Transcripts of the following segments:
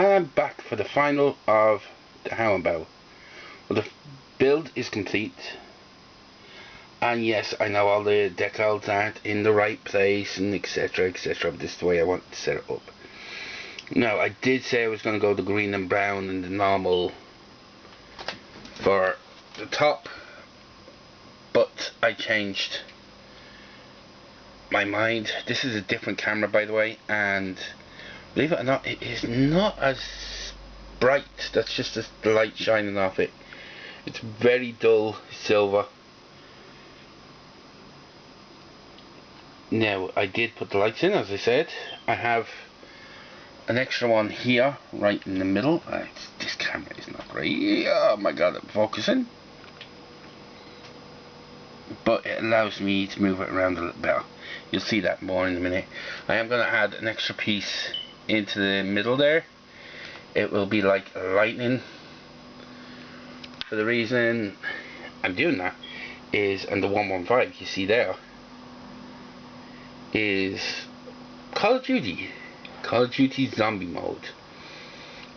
And I'm back for the final of the Hauenbau. Well, the build is complete, and yes, I know all the decals aren't in the right place and etc, etc, but this is the way I want to set it up. Now, I did say I was going to go the green and brown and the normal for the top, but I changed my mind. This is a different camera, by the way, and believe it or not, it is not as bright. That's just the light shining off it. It's very dull silver. Now, I did put the lights in, as I said. I have an extra one here, right in the middle. This camera is not great. Oh my god, I'm focusing. But it allows me to move it around a little better. You'll see that more in a minute. I am going to add an extra piece into the middle there. It will be like lightning. For the reason I'm doing that is, and the 115 you see there is Call of Duty zombie mode.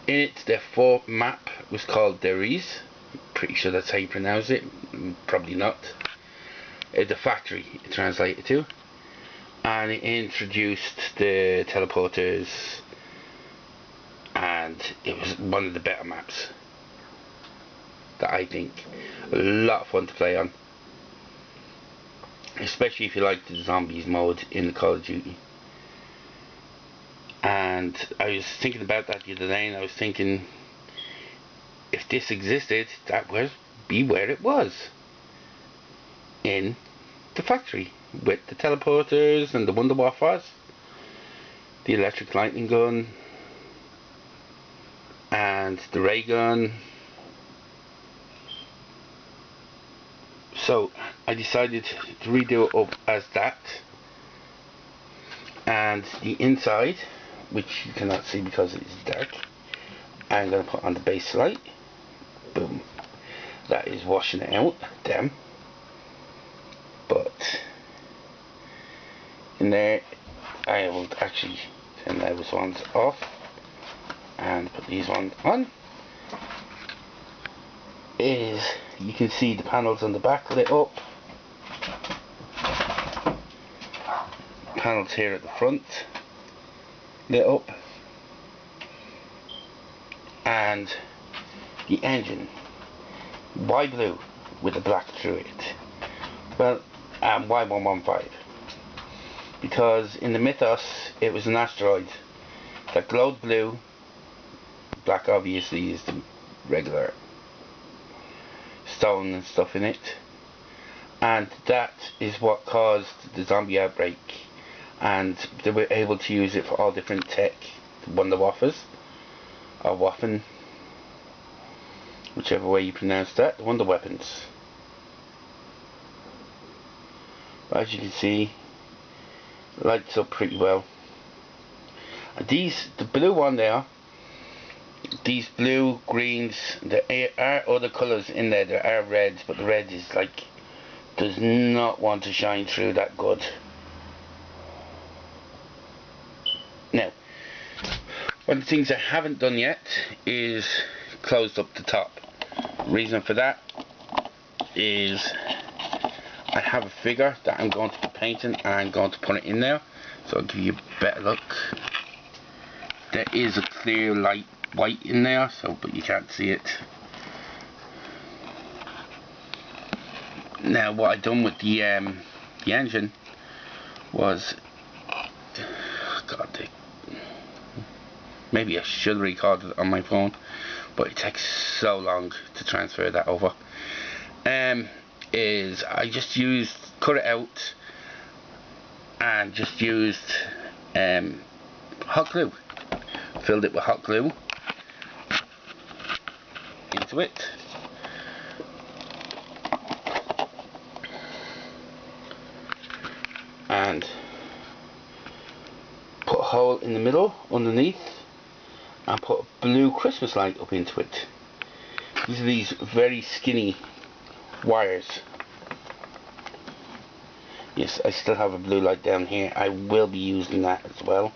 In it, the fourth map was called Deris. Pretty sure that's how you pronounce it. Probably not. The factory it translated to, and it introduced the teleporters, and it was one of the better maps that I think a lot of fun to play on, especially if you like the zombies mode in the Call of Duty. And I was thinking about that the other day, and I was thinking, if this existed, that would be where it was, in the factory, with the teleporters and the Wonder Waffers, the electric lightning gun and the ray gun. So I decided to redo it up as that, and the inside, which you cannot see because it is dark, I'm going to put on the base light. Boom. That is washing it out. Damn. But in there, I will actually turn those ones off and put these ones on. You can see the panels on the back lit up. Panels here at the front lit up, and the engine, why blue with the black through it? Well, why 115? Because in the mythos it was an asteroid that glowed blue. Black obviously is the regular stone and stuff in it, and that is what caused the zombie outbreak, and they were able to use it for all different tech, the Wonder Waffers, or Waffen, whichever way you pronounce that, the Wonder Weapons. As you can see, it lights up pretty well. And the blue one there, these blue, greens, there are other colours in there. There are reds, but the red is like, does not want to shine through that good. Now, one of the things I haven't done yet is closed up the top. Reason for that is I have a figure that I'm going to be painting, and I'm going to put it in there, so I'll give you a better look. There is a clear light white in there, but you can't see it. Now, what I done with the engine was, God, maybe I should record it on my phone, but it takes so long to transfer that over. Is I just cut it out and just used hot glue, filled it with hot glue into it, and put a hole in the middle underneath, and put a blue Christmas light up into it. These are these very skinny wires. Yes, I still have a blue light down here. I will be using that as well.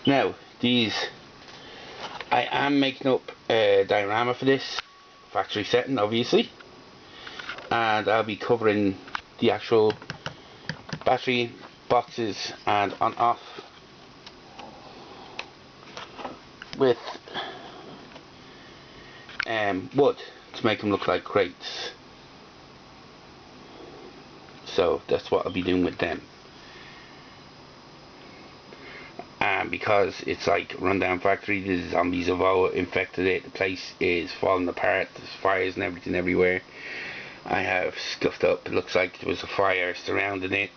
Now, I am making up a diorama for this factory setting, obviously, and I'll be covering the actual battery boxes and on off with wood to make them look like crates. So that's what I'll be doing with them. And because it's like a rundown factory, the zombies have all infected it, the place is falling apart, there's fires and everything everywhere. I have scuffed up, it looks like there was a fire surrounding it.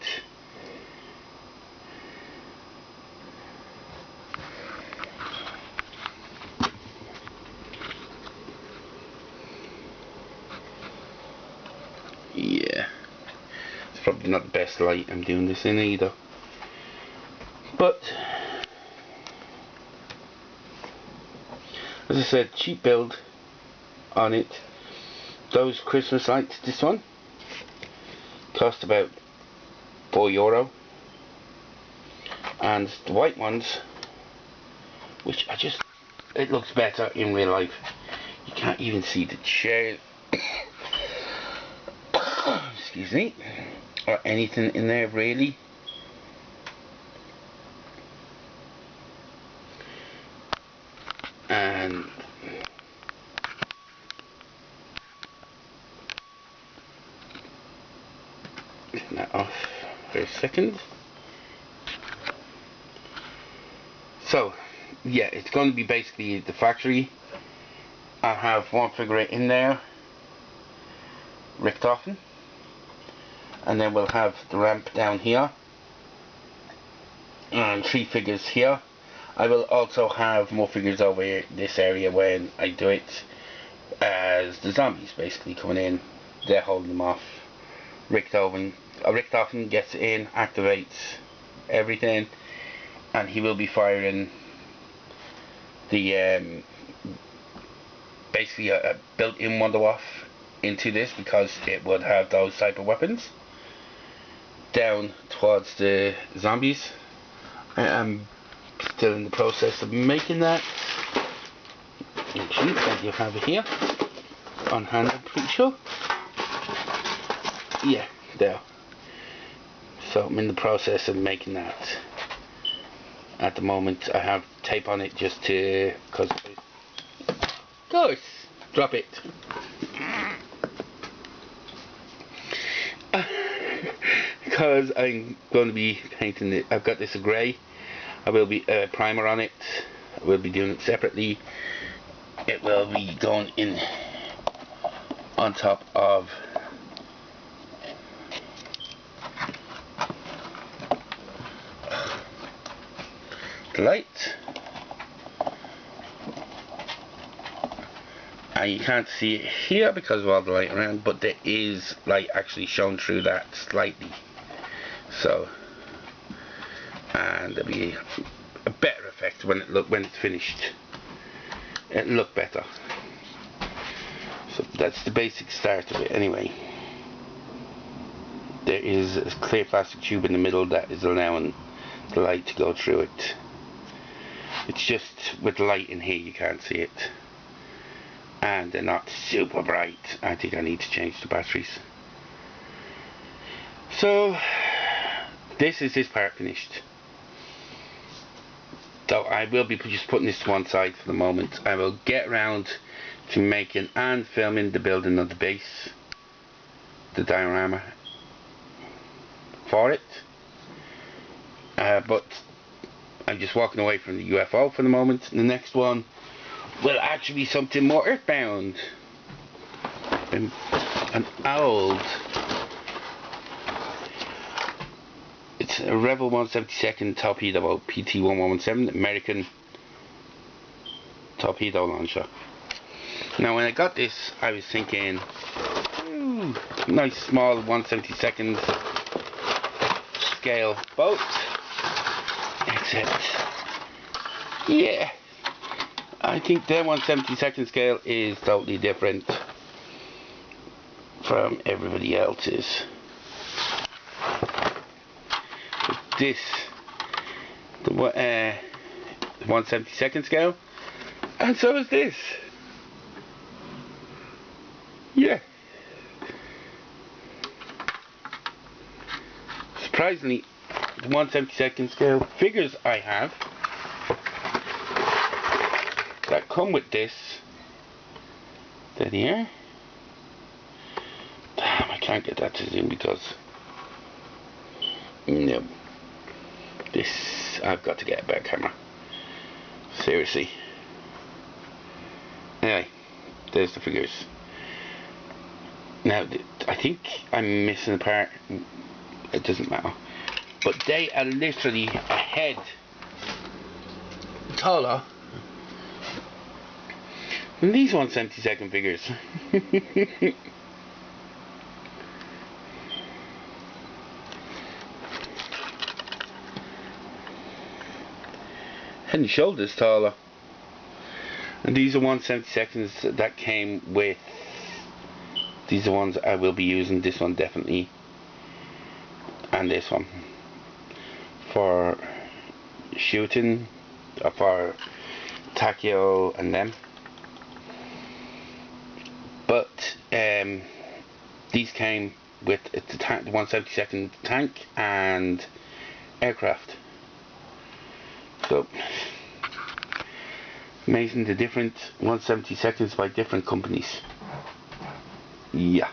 Yeah, it's probably not the best light I'm doing this in either, but as I said, cheap build on it. Those Christmas lights, this one cost about €4, and the white ones, which it looks better in real life. You can't even see the chair excuse me, or anything in there really. And getting that off for a second. So yeah, it's going to be basically the factory. I have one figure in there, Richtofen, and then we'll have the ramp down here and 3 figures here. I will also have more figures over this area when I do it, as the zombies basically coming in, they're holding them off. Richtofen gets in, activates everything, and he will be firing the basically a built-in Wonder-Waff into this, because it would have those type of weapons down towards the zombies. I am still in the process of making that. Actually, I do have it here on hand, I'm pretty sure. Yeah, there. So I'm in the process of making that. At the moment I have tape on it just to, gosh, drop it. Because I'm going to be painting it. I've got this grey. I will be primer on it. I will be doing it separately. It will be going in on top of the light. And you can't see it here because of all the light around, but there is light actually shown through that slightly. So, and there'll be a better effect when it's finished. It'll look better. So that's the basic start of it anyway. There is a clear plastic tube in the middle that is allowing the light to go through it. It's just with the light in here you can't see it. And they're not super bright. I think I need to change the batteries. So this is this part finished. So I will be just putting this to one side for the moment. I will get around to making and filming the building of the base, the diorama for it. But I'm just walking away from the UFO for the moment. The next one will actually be something more earthbound. An old, it's a Rebel 172nd torpedo boat, PT-1117, American torpedo launcher. Now when I got this, I was thinking, nice small 172nd scale boat, except, yeah, I think their 172nd scale is totally different from everybody else's. This, 1/72 scale, and so is this. Yeah. Surprisingly, the 1/72 scale figures I have that come with this, that here. Damn, I can't get that to zoom because no. This, I've got to get a better camera. Seriously. Anyway, there's the figures. Now, I think I'm missing a part. It doesn't matter. But they are literally a head taller than these 1/72 figures. Head and shoulders taller. And these are 1/72 that came with. These are ones I will be using. This one definitely, and this one for shooting, or for Tachyo and them. But these came with the 1/72 tank and aircraft. So amazing, the different 1/72 by different companies. Yeah.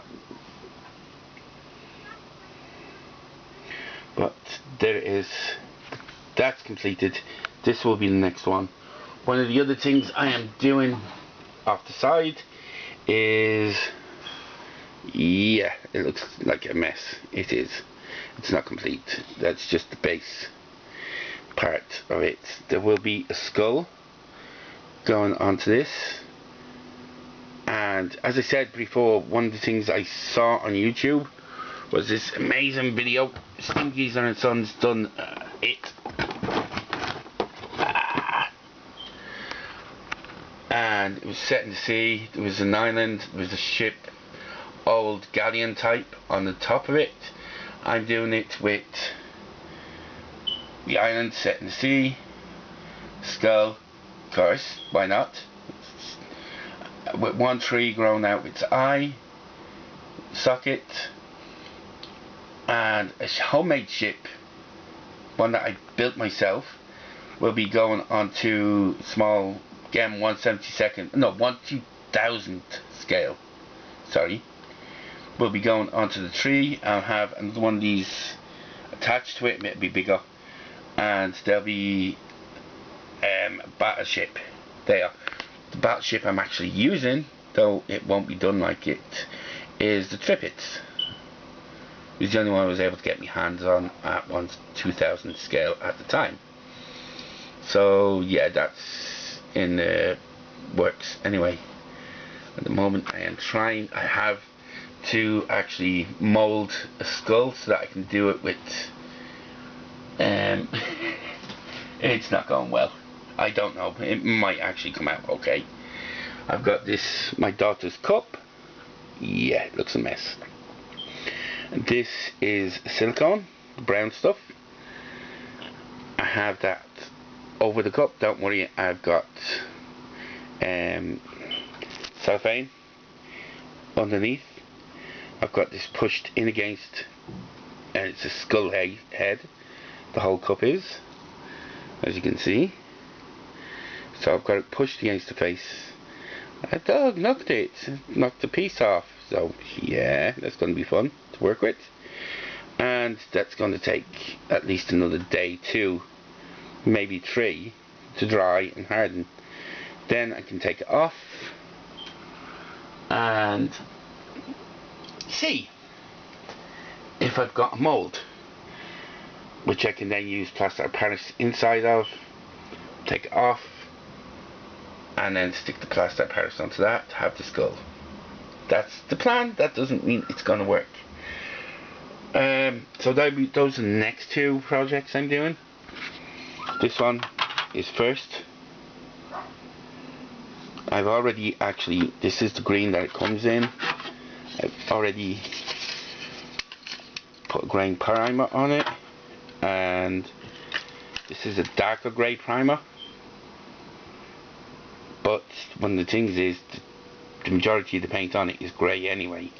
But there is, that's completed. This will be the next one. One of the other things I am doing off the side is, yeah, it looks like a mess. It is. It's not complete. That's just the base part of it. There will be a skull going onto this, and as I said before, one of the things I saw on YouTube was this amazing video. Stinkies and Sons done it, and it was set in the sea. There was an island, there was a ship, old galleon type on the top of it. I'm doing it with the island set in the sea, skull, of course, why not? With one tree growing out its eye, socket, and a homemade ship, one that I built myself, will be going onto small, again 1/2000 scale, sorry, will be going onto the tree. I'll have another one of these attached to it, it'll be bigger, and there'll be a battleship there. The battleship I'm actually using, though it won't be done like it, is the Tripits. It's the only one I was able to get my hands on at 1/2000 scale at the time. So yeah, that's in the works. Anyway, at the moment I am trying, I have to actually mould a skull so that I can do it with it's not going well. I don't know, it might actually come out okay. I've got this, my daughter's cup. Yeah, it looks a mess. This is silicone, brown stuff. I have that over the cup, don't worry. I've got cellophane underneath. I've got this pushed in against, and it's a skull head, the whole cup is, as you can see. So I've got it pushed against the face. A dog knocked it, knocked the piece off. So yeah, that's going to be fun to work with. And that's going to take at least another day, 2, maybe 3, to dry and harden. Then I can take it off and see if I've got a mould, which I can then use plaster of Paris inside of, take it off, and then stick the plaster of Paris onto that to have the skull. That's the plan. That doesn't mean it's going to work. So those are the next 2 projects I'm doing. This one is first. I've already actually, this is the green that it comes in. I've already put a grey primer on it, and this is a darker grey primer. But one of the things is the majority of the paint on it is grey anyway,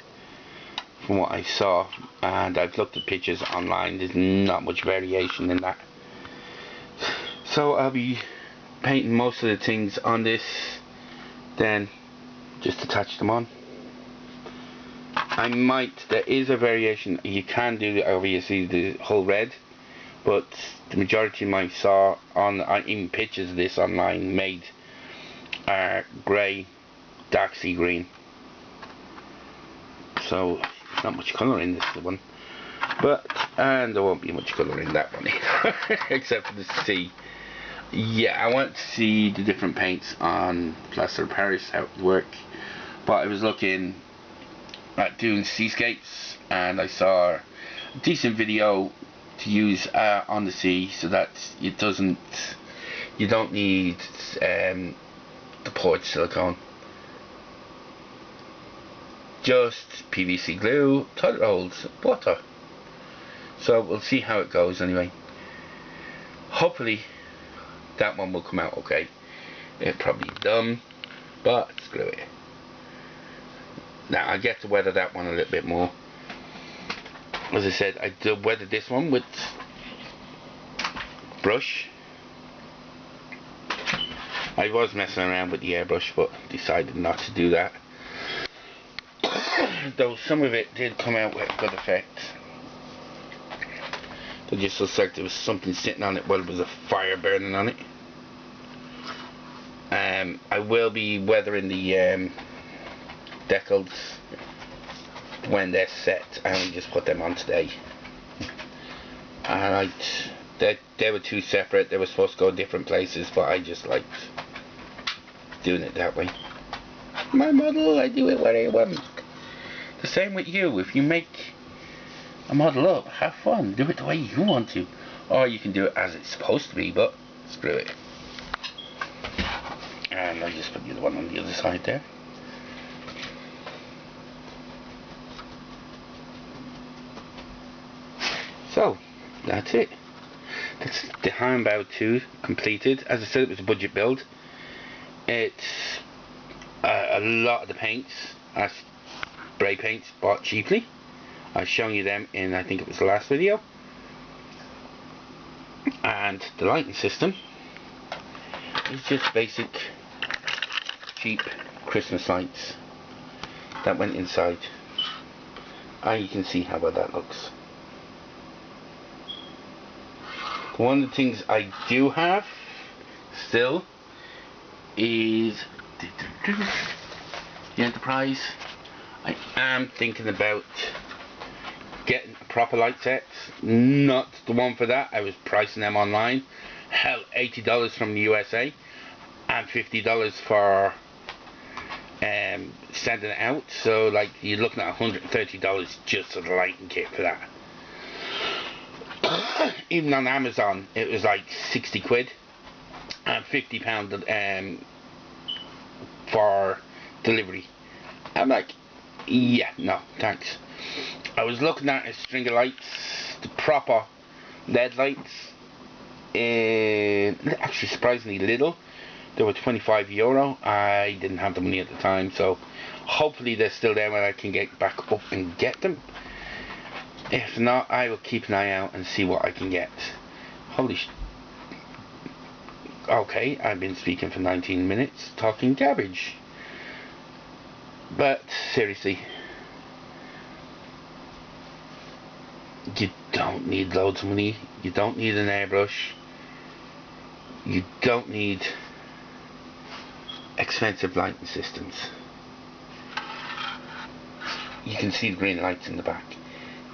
from what I saw, and I've looked at pictures online. There's not much variation in that. So I'll be painting most of the things on this, then just attach them on. There is a variation, you can do obviously the whole red, but the majority of my saw on in pictures of this online made are grey, dark sea green. So not much colour in this one, and there won't be much colour in that one either, except for the sea. Yeah, I want to see the different paints on Plaster of Paris, how it work. But I was looking at doing seascapes, and I saw a decent video to use on the sea, so that you don't need the poured silicone. Just PVC glue, toilet rolls, water. So we'll see how it goes anyway. Hopefully that one will come out okay. It probably dumb, but screw it. Now I get to weather that one a little bit more. As I said, I did weather this one with brush. I was messing around with the airbrush, but decided not to do that. Though some of it did come out with good effect. It just looks like there was something sitting on it while there was a fire burning on it. I will be weathering the decals when they're set. I only just put them on today. And they were two separate. They were supposed to go different places, but I just liked doing it that way. My model, I do it where I want. The same with you. If you make a model up, have fun. Do it the way you want to. Or you can do it as it's supposed to be, but screw it. And I'll just put the other one on the other side there. So, that's it. That's the Hauenbau 2 completed. As I said, it was a budget build. It's a lot of the paints are spray paints bought cheaply. I've shown you them in, I think it was the last video. And the lighting system is just basic cheap Christmas lights that went inside, and you can see how well that looks. One of the things I do have still is the Enterprise. I am thinking about getting a proper light set, not the one for that. I was pricing them online. Hell, $80 from the USA and $50 for sending it out. So like you're looking at $130 just for the lighting kit for that. Even on Amazon it was like 60 quid and £50 for delivery. I'm like, yeah, no thanks. I was looking at a string of lights, the proper LED lights, actually surprisingly little. They were €25. I didn't have the money at the time, so hopefully they're still there when I can get back up and get them. If not, I will keep an eye out and see what I can get. Holy okay, I've been speaking for 19 minutes talking garbage. But seriously, you don't need loads of money. You don't need an airbrush. You don't need expensive lighting systems. You can see the green lights in the back.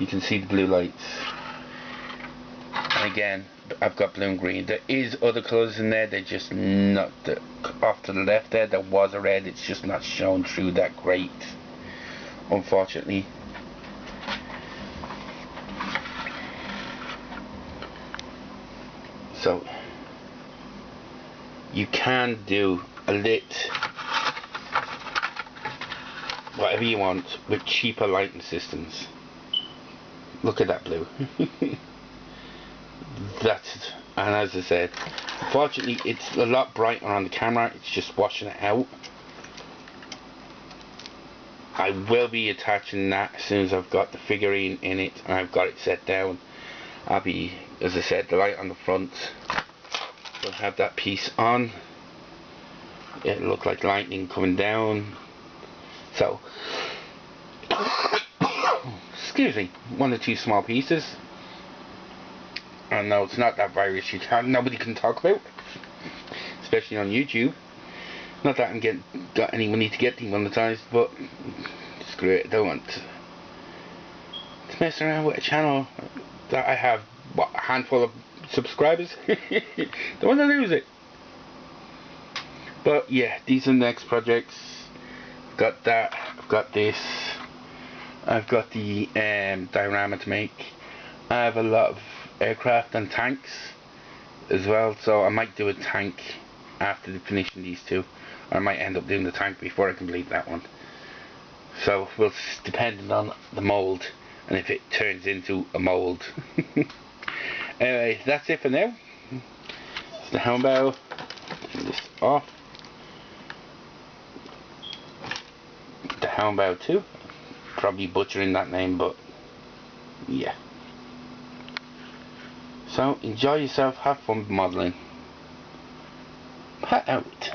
You can see the blue lights. And again, I've got blue and green. There is other colours in there. They're just not off to the left there. There was a red. It's just not shown through that great, unfortunately. So you can do a lit whatever you want with cheaper lighting systems. Look at that blue. that's it. And as I said, unfortunately it's a lot brighter on the camera, it's just washing it out. I will be attaching that as soon as I've got the figurine in it and I've got it set down. I'll be, as I said, the light on the front will have that piece on. It'll look like lightning coming down. So excuse me, one or two small pieces. And no, it's not that virus nobody can talk about, especially on YouTube. Not that I'm got any money to get demonetized, but screw it, I don't want to mess around with a channel that I have, what, a handful of subscribers. Don't want to lose it. But yeah, these are the next projects. I've got that, I've got this, I've got the diorama to make. I have a lot of aircraft and tanks as well, so I might do a tank after finishing these two. I might end up doing the tank before I complete that one. So we'll depend on the mould and if it turns into a mould. Anyway, that's it for now. It's the Hauenbau. Turn this off. The Hauenbau 2. Probably butchering that name, but yeah. So enjoy yourself, have fun modelling. Pat out.